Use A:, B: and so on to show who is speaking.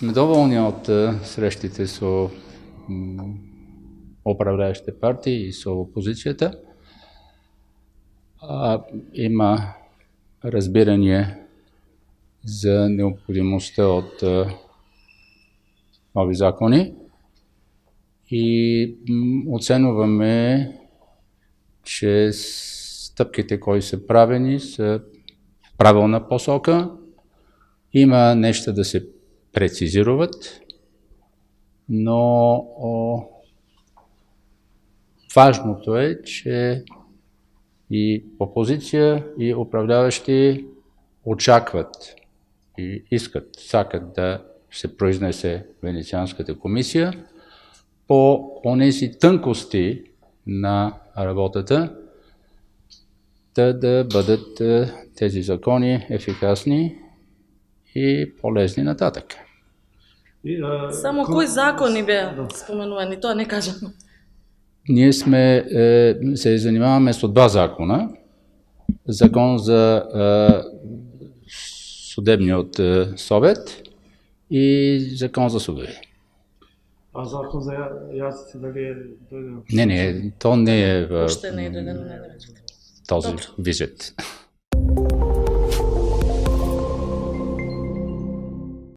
A: сме доволни от срещите со управляващите партии и со опозицията. Има разбиране за необходимостта от нови закони и оценуваме, че стъпките, които са правени, са в правилна посока. Има нещо да се прецизират, но важното е, че и опозиция, и управляващи очакват и сакат да се произнесе Венецианската комисия по онези тънкости на работата, да бъдат тези закони ефикасни и полезни нататък.
B: Само кои закони беа споменувани, тоа не кажам.
A: Ние се занимаваме со два закона. Закон за судебниот совет и закон за судови.
C: А закон за јазици дали е дојде?
A: Не, то не е в
B: Уште не е дојден на
A: този визит.